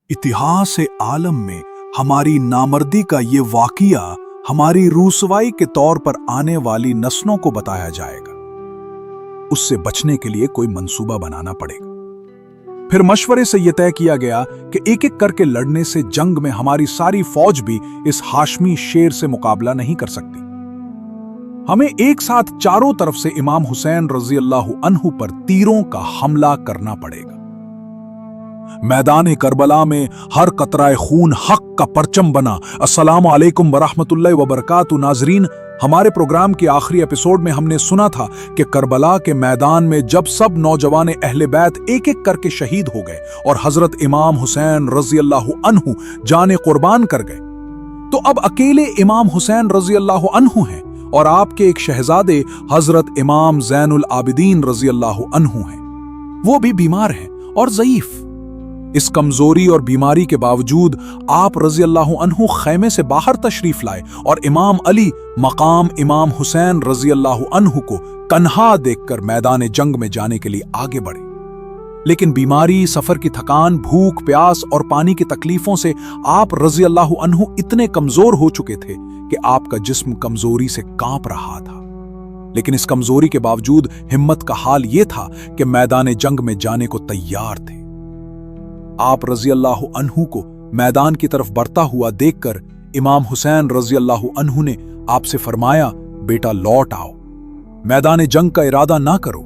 इतिहास आलम में हमारी नामर्दी का ये वाकिया हमारी रूसवाई के तौर पर आने वाली नस्लों को बताया जाएगा। उससे बचने के लिए कोई मंसूबा बनाना पड़ेगा। फिर मशवरे से यह तय किया गया कि एक एक करके लड़ने से जंग में हमारी सारी फौज भी इस हाशमी शेर से मुकाबला नहीं कर सकती। हमें एक साथ चारों तरफ से इमाम हुसैन रजी अल्लाह अन्हु पर तीरों का हमला करना पड़ेगा। मैदान करबला में हर कतराए खून हक का परचम बना। अस्सलामु अलैकुम वरहमतुल्लाहि वबरकातुहू। नाजरीन, हमारे प्रोग्राम के आखिरी एपिसोड में हमने सुना था कि करबला के मैदान में जब सब नौजवान अहले बैत एक एक करके शहीद हो गए और हजरत इमाम हुसैन रजी अल्लाह अन्हु जाने कुर्बान कर गए, तो अब अकेले इमाम हुसैन रजी अल्लाह अन्हु हैं और आपके एक शहजादे हजरत इमाम ज़ैनुल आबिदीन रजी अल्लाह अन्हु हैं। वो भी बीमार हैं और ज़ईफ। इस कमजोरी और बीमारी के बावजूद आप रजी अल्लाह अन्हु खैमे से बाहर तशरीफ लाए और इमाम अली मकाम इमाम हुसैन रजी अल्लाह अन्हु को तन्हा देखकर मैदान जंग में जाने के लिए आगे बढ़े। लेकिन बीमारी, सफर की थकान, भूख प्यास और पानी की तकलीफों से आप रजी अल्लाह अन्हु इतने कमजोर हो चुके थे कि आपका जिस्म कमजोरी से कांप रहा था। लेकिन इस कमजोरी के बावजूद हिम्मत का हाल यह था कि मैदान जंग में जाने को तैयार थे। आप रजी अल्लाह अन्हु को मैदान की तरफ बढ़ता हुआ देखकर इमाम हुसैन रजी अल्लाह अन्हु ने आपसे फरमाया, बेटा लौट आओ, मैदान जंग का इरादा ना करो।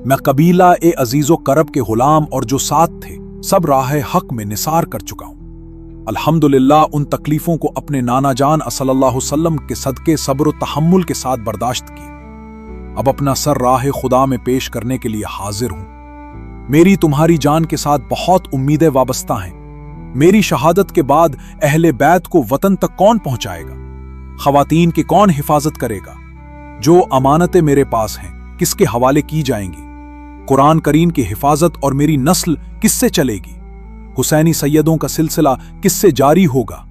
मैं कबीला ए अजीजो करब के गुलाम और जो साथ थे सब राह हक में निसार कर चुका हूं। अल्हम्दुलिल्लाह उन तकलीफों को अपने नाना जान सल्लल्लाहु अलैहि वसल्लम के सदके सब्र व तहम्मुल के साथ बर्दाश्त किए। अब अपना सर राह खुदा में पेश करने के लिए हाजिर हूं। मेरी तुम्हारी जान के साथ बहुत उम्मीदें वाबस्ता हैं। मेरी शहादत के बाद अहले बैत को वतन तक कौन पहुंचाएगा? खवातीन की कौन हिफाजत करेगा? जो अमानतें मेरे पास हैं किसके हवाले की जाएंगी? कुरान करीम की हिफाजत और मेरी नस्ल किससे चलेगी? हुसैनी सैयदों का सिलसिला किससे जारी होगा?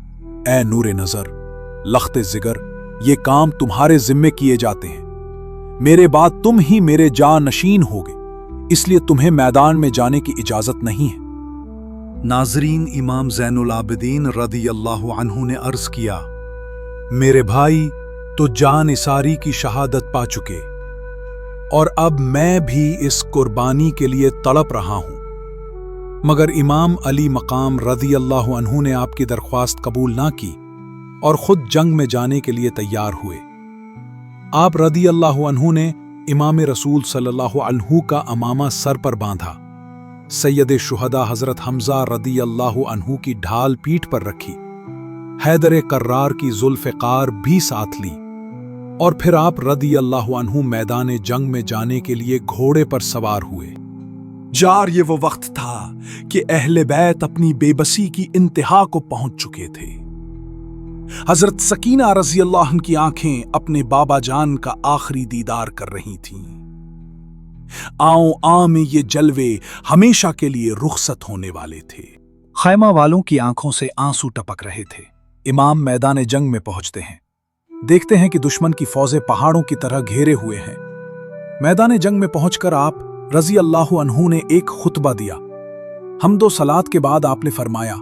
ए नूरे नजर, लख्ते जिगर, ये काम तुम्हारे जिम्मे किए जाते हैं। मेरे बाद तुम ही मेरे जानशीन होगे, इसलिए तुम्हें मैदान में जाने की इजाजत नहीं है। नाजरीन, इमाम ज़ैनुल आबिदीन रदी अल्लाह अन्हु ने अर्ज किया, मेरे भाई तो जान इसारी की शहादत पा चुके और अब मैं भी इस कुर्बानी के लिए तड़प रहा हूं। मगर इमाम अली मकाम रदी अल्लाह अन्हु ने आपकी दरख्वास्त कबूल ना की और खुद जंग में जाने के लिए तैयार हुए। आप रदी अल्लाह अन्हु ने इमाम रसूल सल्लल्लाहु अलैहि का अमामा सर पर बांधा, सैयद शुहदा हजरत हमजा रदी अल्लाह अन्हु की ढाल पीठ पर रखी, हैदर कर्रार की जुल्फ़िकार भी साथ ली और फिर आप रदी अल्लाह अन्हु मैदान जंग में जाने के लिए घोड़े पर सवार हुए। जार ये वो वक्त था कि अहले बैत अपनी बेबसी की इंतहा को पहुंच चुके थे। हजरत सकीना रजी अल्लाह अन्हा की आंखें अपने बाबा जान का आखिरी दीदार कर रही थीं। आओ आ में ये जलवे हमेशा के लिए रुखसत होने वाले थे। खैमा वालों की आंखों से आंसू टपक रहे थे। इमाम मैदान जंग में पहुंचते हैं, देखते हैं कि दुश्मन की फौजें पहाड़ों की तरह घेरे हुए हैं। मैदान जंग में पहुंचकर आप रजी अल्लाह अन्हु ने एक खुतबा दिया। हम्दो सलात के बाद आपने फरमाया,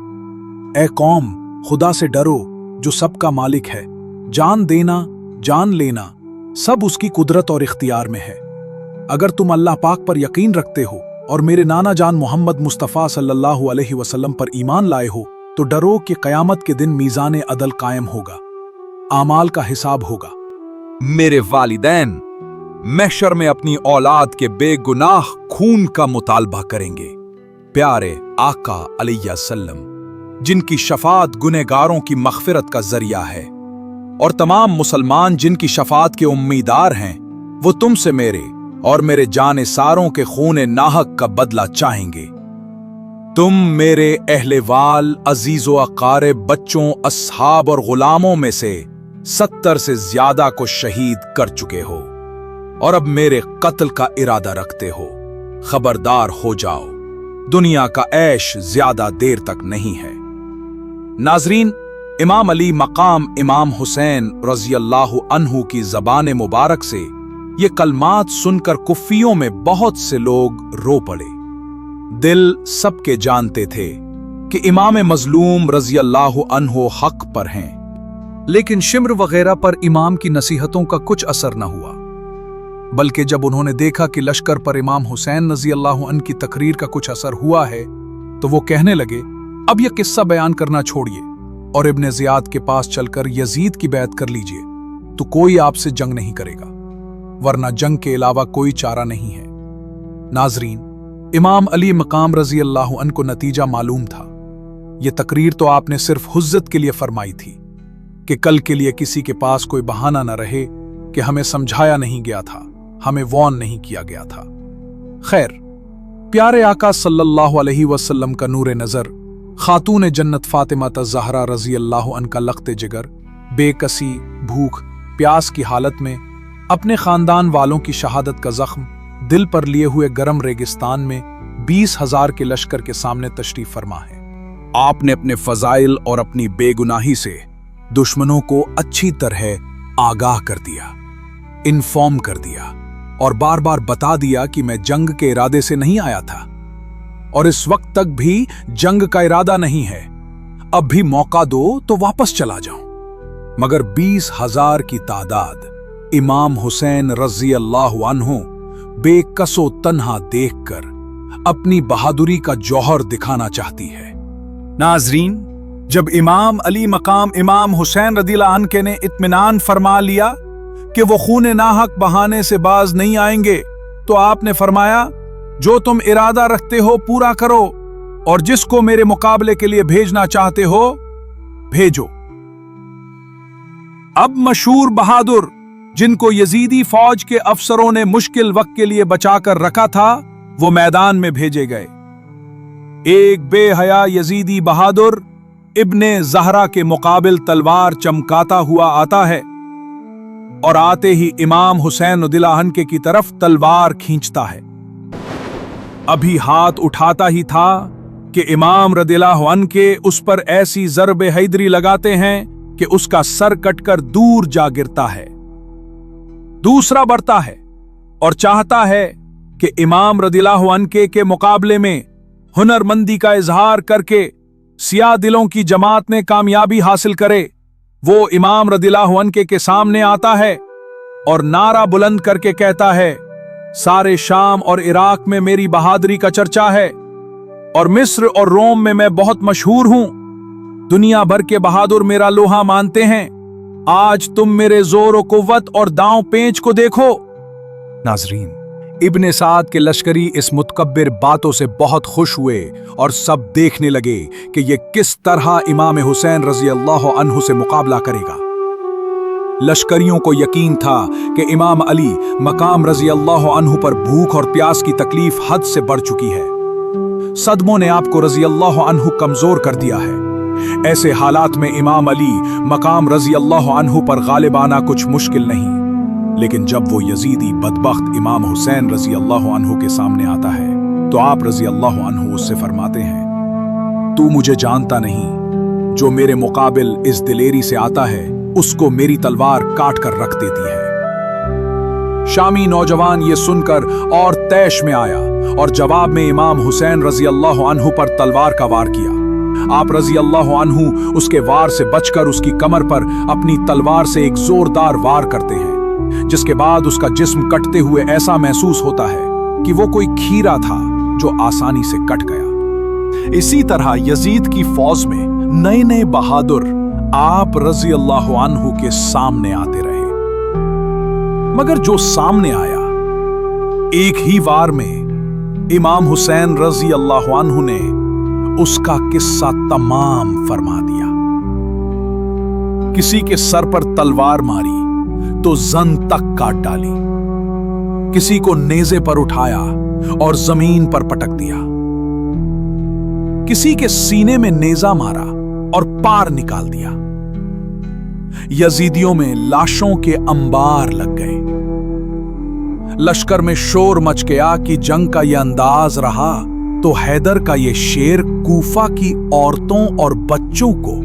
ए कौम, खुदा से डरो जो सबका मालिक है। जान देना, जान लेना सब उसकी कुदरत और इख्तियार में है। अगर तुम अल्लाह पाक पर यकीन रखते हो और मेरे नाना जान मोहम्मद मुस्तफ़ा सल्लल्लाहु अलैहि वसल्लम पर ईमान लाए हो तो डरो कि क़यामत के दिन मीज़ान अदल कायम होगा, आमाल का हिसाब होगा। मेरे वालिदैन महशर में अपनी औलाद के बेगुनाह खून का मुतालबा करेंगे। प्यारे आका अलैहिस्सलाम, जिनकी शफात गुनहगारों की मग़फ़िरत का जरिया है, और तमाम मुसलमान जिनकी शफात के उम्मीदार हैं, वो तुमसे मेरे और मेरे जाने सारों के खून नाहक का बदला चाहेंगे। तुम मेरे अहले वाल, अजीज़ो अकारिब, बच्चों, अस्हाब और गुलामों में से 70 से ज्यादा को शहीद कर चुके हो और अब मेरे कत्ल का इरादा रखते हो। खबरदार हो जाओ, दुनिया का ऐश ज्यादा देर तक नहीं है। नाजरीन, इमाम अली मकाम इमाम हुसैन रजी अल्लाह अन्हु की ज़बान मुबारक से ये कलमात सुनकर कुफ्फियों में बहुत से लोग रो पड़े। दिल सबके जानते थे कि इमाम मजलूम रजी अल्लाह अन्हो हक पर हैं। लेकिन शिम्र वगैरह पर इमाम की नसीहतों का कुछ असर न हुआ, बल्कि जब उन्होंने देखा कि लश्कर पर इमाम हुसैन रजी अल्लाह अन्हु की तकरीर का कुछ असर हुआ है, तो वो कहने लगे, अब यह किस्सा बयान करना छोड़िए और इब्ने ज़ियाद के पास चलकर यजीद की बैत कर लीजिए, तो कोई आपसे जंग नहीं करेगा, वरना जंग के अलावा कोई चारा नहीं है। नाजरीन, इमाम अली मकाम रजी अल्लाह अन्हु को नतीजा मालूम था। यह तकरीर तो आपने सिर्फ हुज्जत के लिए फरमाई थी कि कल के लिए किसी के पास कोई बहाना न रहे कि हमें समझाया नहीं गया था, हमें वॉर्न नहीं किया गया था। खैर, प्यारे आका सल्लल्लाहु अलैहि वसल्लम का नूर नजर खातून जन्नत फातिमा ज़हरा रजी अल्लाह अन्हा लख्ते जिगर बेकसी, भूख, प्यास की हालत में अपने खानदान वालों की शहादत का जख्म दिल पर लिए हुए गरम रेगिस्तान में 20,000 के लश्कर के सामने तशरीफ फरमा है। आपने अपने फजाइल और अपनी बेगुनाही से दुश्मनों को अच्छी तरह आगाह कर दिया, इन्फॉर्म कर दिया और बार बार बता दिया कि मैं जंग के इरादे से नहीं आया था और इस वक्त तक भी जंग का इरादा नहीं है। अब भी मौका दो तो वापस चला जाऊं। मगर 20,000 की तादाद इमाम हुसैन रजी अल्लाह अन्हु बेकसो तन्हा देखकर अपनी बहादुरी का जौहर दिखाना चाहती है। नाजरीन, जब इमाम अली मकाम इमाम हुसैन रज़ियल्लाहु अन्हु ने इत्मीनान फरमा लिया कि वो खून नाहक बहाने से बाज नहीं आएंगे, तो आपने फरमाया, जो तुम इरादा रखते हो पूरा करो और जिसको मेरे मुकाबले के लिए भेजना चाहते हो भेजो। अब मशहूर बहादुर जिनको यजीदी फौज के अफसरों ने मुश्किल वक्त के लिए बचाकर रखा था, वो मैदान में भेजे गए। एक बेहया यजीदी बहादुर इब्ने ज़हरा के मुकाबिल तलवार चमकाता हुआ आता है और आते ही इमाम हुसैन रज़ियल्लाहु अन्हु की तरफ तलवार खींचता है। अभी हाथ उठाता ही था कि इमाम रज़ियल्लाहु अन्हु के उस पर ऐसी ज़रबे हैदरी लगाते हैं कि उसका सर कटकर दूर जा गिरता है। दूसरा बढ़ता है और चाहता है कि इमाम रज़ियल्लाहु अन्हु के मुकाबले में हुनरमंदी का इजहार करके सिया दिलों की जमात ने कामयाबी हासिल करे। वो इमाम रज़ियल्लाहु अन्हु के सामने आता है और नारा बुलंद करके कहता है, सारे शाम और इराक में मेरी बहादुरी का चर्चा है और मिस्र और रोम में मैं बहुत मशहूर हूं। दुनिया भर के बहादुर मेरा लोहा मानते हैं। आज तुम मेरे जोर और कुव्वत और दांव पेंच को देखो। नाजरीन, इब्ने साद के लश्करी इस मुतकब्बिर बातों से बहुत खुश हुए और सब देखने लगे कि ये किस तरह इमाम हुसैन रज़ी अल्लाह अन्हु से मुकाबला करेगा। लश्करियों को यकीन था कि इमाम अली मकाम रज़ी अल्लाह अन्हु पर भूख और प्यास की तकलीफ हद से बढ़ चुकी है। सदमों ने आपको रज़ी अल्लाह अन्हु कमजोर कर दिया है। ऐसे हालात में इमाम अली मकाम रज़ी अल्लाह अन्हु पर गालिब आना कुछ मुश्किल नहीं। लेकिन जब वो यजीदी बदबख्त इमाम हुसैन रज़ी अल्लाह अन्हु के सामने आता है, तो आप रज़ी अल्लाह अन्हु उससे फरमाते हैं, तू मुझे जानता नहीं, जो मेरे मुकाबिल इस दिलेरी से आता है उसको मेरी तलवार काट कर रख देती है। शामी नौजवान ये सुनकर और तैश में आया और जवाब में इमाम हुसैन रज़ी अल्लाह अन्हु पर तलवार का वार किया। आप रज़ी अल्लाह अन्हु उसके वार से बचकर उसकी कमर पर अपनी तलवार से एक जोरदार वार करते हैं, जिसके बाद उसका जिस्म कटते हुए ऐसा महसूस होता है कि वो कोई खीरा था जो आसानी से कट गया। इसी तरह यजीद की फौज में नए नए बहादुर आप रज़ी अल्लाह अन्हु के सामने आते रहे, मगर जो सामने आया, एक ही वार में इमाम हुसैन रज़ी अल्लाह अन्हु ने उसका किस्सा तमाम फरमा दिया। किसी के सर पर तलवार मारी तो जन तक काट डाली, किसी को नेज़े पर उठाया और जमीन पर पटक दिया, किसी के सीने में नेज़ा मारा और पार निकाल दिया। यजीदियों में लाशों के अंबार लग गए। लश्कर में शोर मच गया कि जंग का यह अंदाज रहा तो हैदर का यह शेर कूफा की औरतों और बच्चों को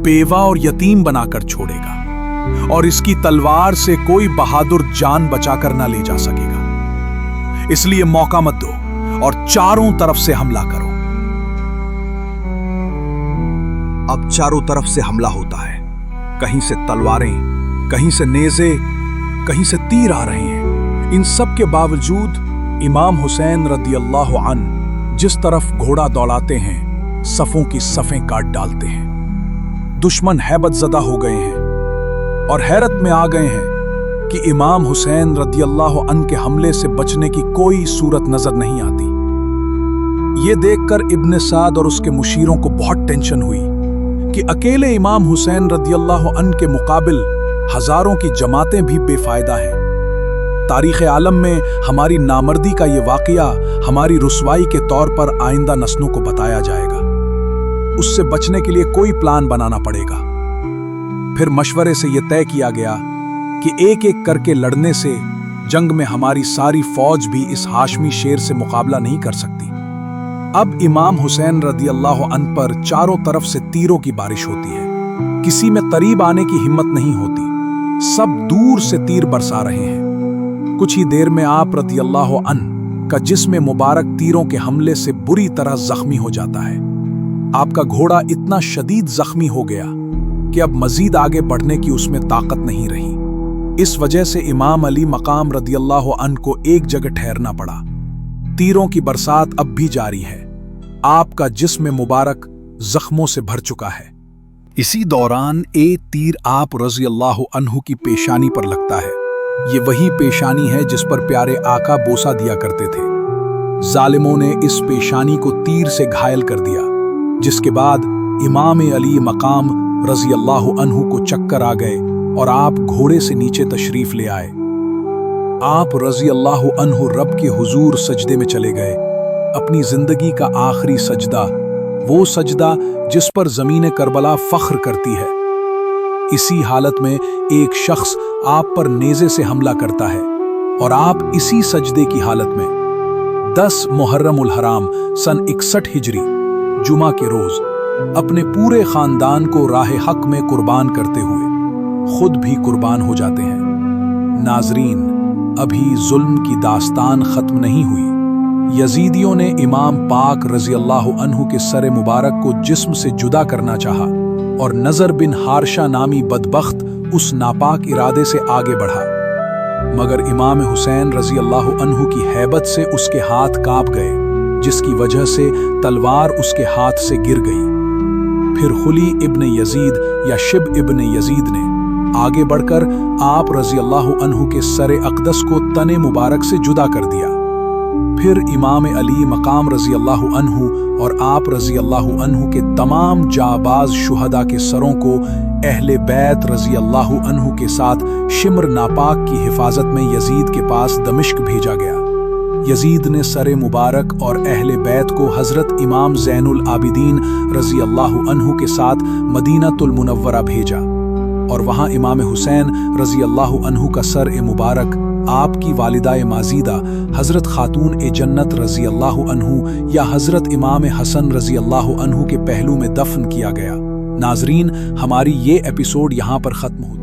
बेवा और यतीम बनाकर छोड़ेगा और इसकी तलवार से कोई बहादुर जान बचाकर ना ले जा सकेगा। इसलिए मौका मत दो और चारों तरफ से हमला करो। अब चारों तरफ से हमला होता है। कहीं से तलवारें, कहीं से नेज़े, कहीं से तीर आ रहे हैं। इन सब के बावजूद इमाम हुसैन रदियल्लाहु अन्हु जिस तरफ घोड़ा दौड़ाते हैं, सफ़ों की सफ़ें काट डालते हैं। दुश्मन हैबत ज़दा हो गए हैं और हैरत में आ गए हैं कि इमाम हुसैन रदियल्लाहु अन्हु के हमले से बचने की कोई सूरत नजर नहीं आती। ये देखकर इब्न साद और उसके मुशीरों को बहुत टेंशन हुई कि अकेले इमाम हुसैन रदियल्लाहु अन्हु के मुकाबिल हजारों की जमातें भी बेफायदा हैं। तारीख़ आलम में हमारी नामर्दी का ये वाक़या हमारी रुसवाई के तौर पर आइंदा नस्लों को बताया जाएगा। उससे बचने के लिए कोई प्लान बनाना पड़ेगा। फिर मशवरे से यह तय किया गया कि एक एक करके लड़ने से जंग में हमारी सारी फौज भी इस हाशमी शेर से मुकाबला नहीं कर सकती। अब इमाम हुसैन रदियल्लाहु अन्हु पर चारों तरफ से तीरों की बारिश होती है। किसी में करीब आने की हिम्मत नहीं होती, सब दूर से तीर बरसा रहे हैं। कुछ ही देर में आप रदियल्लाहु अन्हु का जिस्म मुबारक तीरों के हमले से बुरी तरह जख्मी हो जाता है। आपका घोड़ा इतना शदीद जख्मी हो गया कि अब मजीद आगे बढ़ने की उसमें ताकत नहीं रही। इस वजह से इमाम अली मकाम रदियल्लाहु अन्हु को एक जगह ठहरना पड़ा। तीरों की बरसात अब भी जारी है। आपका जिस्म मुबारक जख्मों से भर चुका है। इसी दौरान एक तीर आप रज़ियल्लाहु अन्हु की पेशानी पर लगता है। ये वही पेशानी है जिस पर प्यारे आका बोसा दिया करते थे। जालिमों ने इस पेशानी को तीर से घायल कर दिया, जिसके बाद इमाम अली मकाम रज़ियल्लाहु अन्हु को चक्कर आ गए और आप घोड़े से नीचे तशरीफ ले आए। आप रज़ियल्लाहु अन्हु रब के हुजूर सजदे में चले गए। अपनी जिंदगी का आखिरी सजदा, वो सजदा जिस पर ज़मीन करबला फख्र करती है। इसी हालत में एक शख्स आप पर नेज़े से हमला करता है और आप इसी सजदे की हालत में 10 मुहर्रम उल हराम सन 61 हिजरी जुमा के रोज अपने पूरे खानदान को राह हक में कुर्बान करते हुए खुद भी कुर्बान हो जाते हैं। नाजरीन, अभी जुल्म की दास्तान खत्म नहीं हुई। यजीदियों ने इमाम पाक रज़ियल्लाहु अन्हु के सर मुबारक को जिस्म से जुदा करना चाहा और नज़र बिन हारशा नामी बदबख्त उस नापाक इरादे से आगे बढ़ा, मगर इमाम हुसैन रज़ियल्लाहु अन्हु की हैबत से उसके हाथ कांप गए, जिसकी वजह से तलवार उसके हाथ से गिर गई। फिर खुली इब्न यजीद या शिब इब्न यजीद ने आगे बढ़कर आप रज़ियल्लाहु अन्हु के सर अक़दस को तने मुबारक से जुदा कर दिया। फिर इमाम अली मकाम रज़ियल्लाहु अन्हु और आप रज़ियल्लाहु अन्हु के तमाम जाबाज शुहदा के सरों को अहले बैत रज़ियल्लाहु अन्हु के साथ शिम्र नापाक की हिफाजत में यजीद के पास दमिश्क भेजा गया। यजीद ने सर मुबारक और अहले बैत को हज़रत इमाम ज़ैनुल आबिदीन रज़ियल्लाहु अन्हु के साथ मदीनातुल मुनव्वरा भेजा और वहाँ इमाम हुसैन रज़ियल्लाहु अन्हु का सर मुबारक आपकी वालिदा माजीदा हज़रत खातून ए जन्नत रज़ियल्लाहु अन्हु या हज़रत इमाम हसन रज़ियल्लाहु अन्हु के पहलू में दफन किया गया। नाजरीन, हमारी ये एपिसोड यहाँ पर ख़त्म होती है।